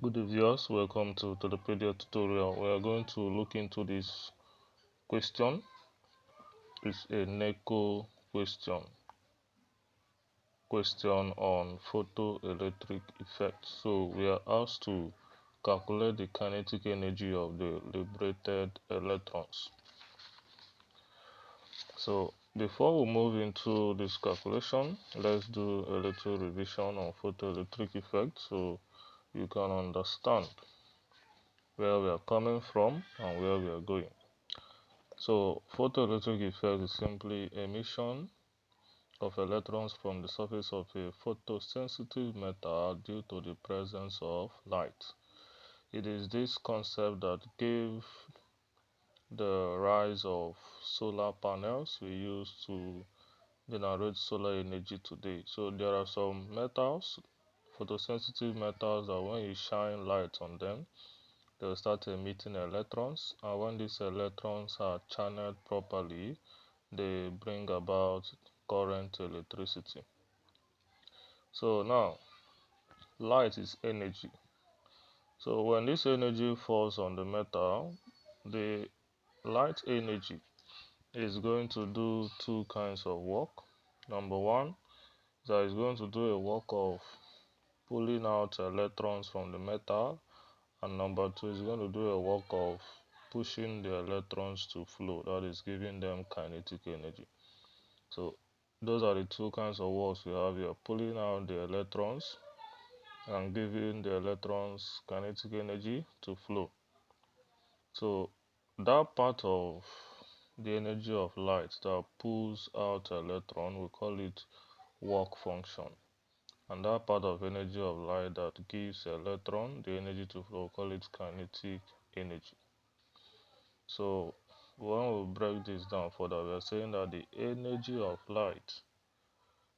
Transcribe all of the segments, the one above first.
Good day viewers, welcome to the Pedia tutorial. We are going to look into this question. It's a Neco question on photoelectric effect. So we are asked to calculate the kinetic energy of the liberated electrons. So before we move into this calculation, let's do a little revision on photoelectric effect so you can understand where we are coming from and where we are going. So photoelectric effect is simply emission of electrons from the surface of a photosensitive metal due to the presence of light. It is this concept that gave the rise of solar panels we use to generate solar energy today. So there are some metals, photosensitive metals, that when you shine light on them, they will start emitting electrons, and when these electrons are channeled properly, they bring about current electricity. So now light is energy. So when this energy falls on the metal, the light energy is going to do two kinds of work. Number one is that it's going to do a work of pulling out electrons from the metal, and number two is going to do a work of pushing the electrons to flow, that is giving them kinetic energy. So those are the two kinds of works we have here: pulling out the electrons and giving the electrons kinetic energy to flow. So that part of the energy of light that pulls out electron, we call it work function. And that part of energy of light that gives electron the energy to flow, we call it kinetic energy. So when we break this down further, we are saying that the energy of light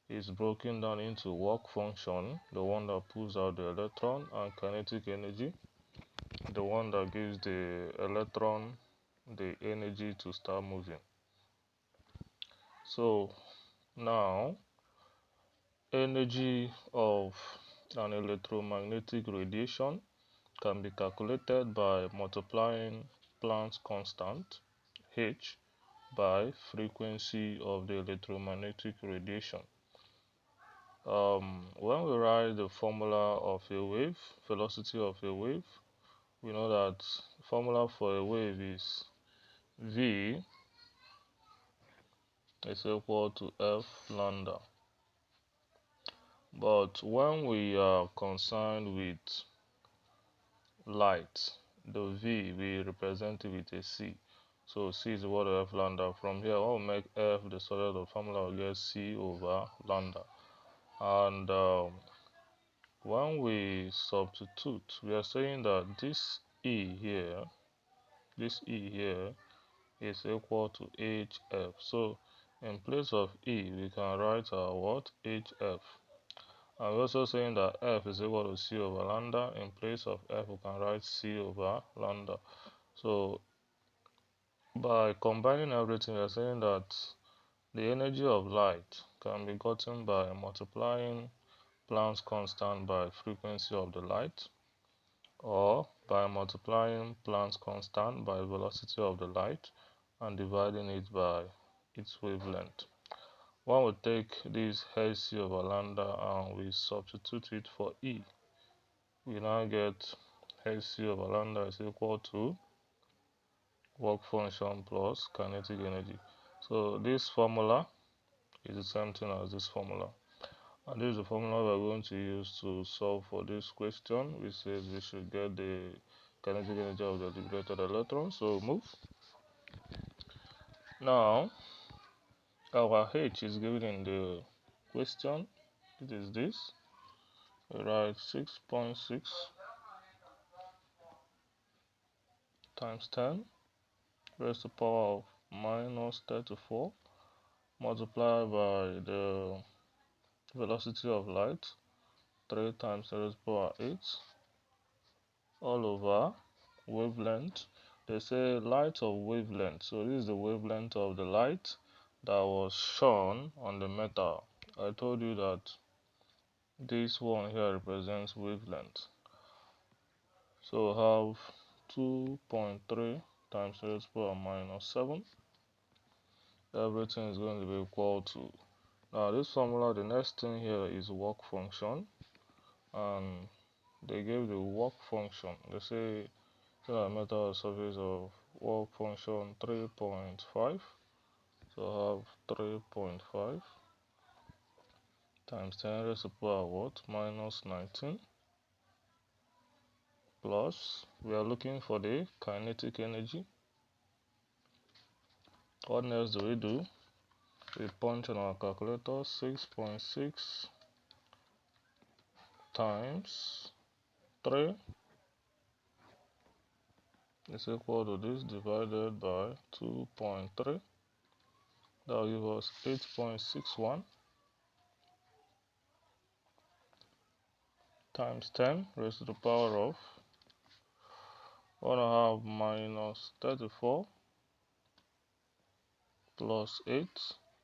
is broken down into work function, the one that pulls out the electron, and kinetic energy, the one that gives the electron the energy to start moving. So now energy of an electromagnetic radiation can be calculated by multiplying Planck's constant h by frequency of the electromagnetic radiation. When we write the formula of a wave, velocity of a wave, we know that formula for a wave is v is equal to f lambda. But when we are concerned with light, the v we represent it with a c. So c is equal to f lambda. From here, when we make f the solid of the formula, we get c over lambda. And when we substitute, we are saying that this E here is equal to HF. So in place of E, we can write our what? HF. And we're also saying that F is equal to C over lambda. In place of F, we can write C over lambda. So by combining everything, we're saying that the energy of light can be gotten by multiplying Planck's constant by frequency of the light, or by multiplying Planck's constant by velocity of the light and dividing it by its wavelength. When we take this hc over lambda and we substitute it for E, we now get hc over lambda is equal to work function plus kinetic energy. So this formula is the same thing as this formula. And this is the formula we are going to use to solve for this question, which says we should get the kinetic energy of the liberated electron. So move. Now, our H is given in the question. It is this. We write 6.6 times 10 raised to the power of minus 34 multiplied by the velocity of light, 3 times 10 raised to the power 8, all over wavelength. They say light of wavelength. So this is the wavelength of the light that was shone on the metal. I told you that this one here represents wavelength. So we have 2.3 times 10 to the power minus 7. Everything is going to be equal to, now this formula, the next thing here is work function, and they gave the work function. They say a method of surface of work function 3.5. So I have 3.5 times 10 raised to the power what? Minus 19, plus, we are looking for the kinetic energy. What else do we do? We punch on our calculator 6.6 times 3 is equal to this divided by 2.3. That will give us 8.61 times 10 raised to the power of 1/2 minus 34 plus 8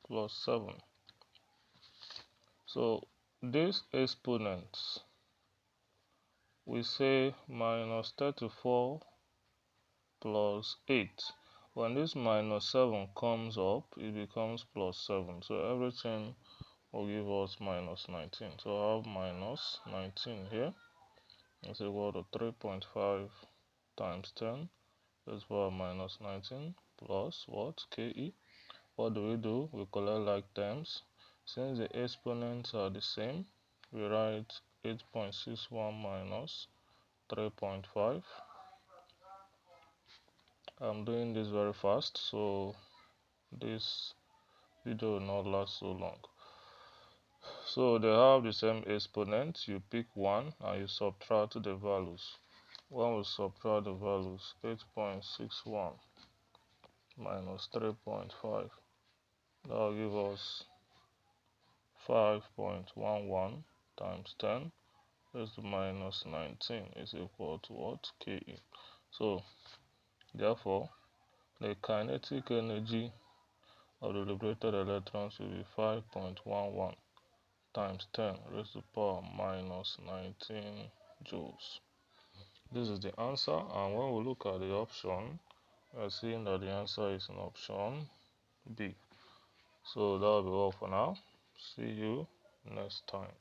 plus 7. So this exponent, we say minus 34 plus 8. When this minus 7 comes up, it becomes plus 7. So everything will give us minus 19. So I have minus 19 here. It's equal to 3.5 times 10 is power minus 19 plus what? Ke. What do? We collect like terms. Since the exponents are the same, we write 8.61 minus 3.5. I'm doing this very fast, so this video will not last so long. So they have the same exponent. You pick one and you subtract the values. When we subtract the values, 8.61 minus 3.5, that will give us 5.11 times 10 raised to minus 19 is equal to what? Ke. So therefore the kinetic energy of the liberated electrons will be 5.11 times 10 raised to the power minus 19 joules. This is the answer, and when we look at the option, we are seeing that the answer is in option B. So that will be all for now. See you next time.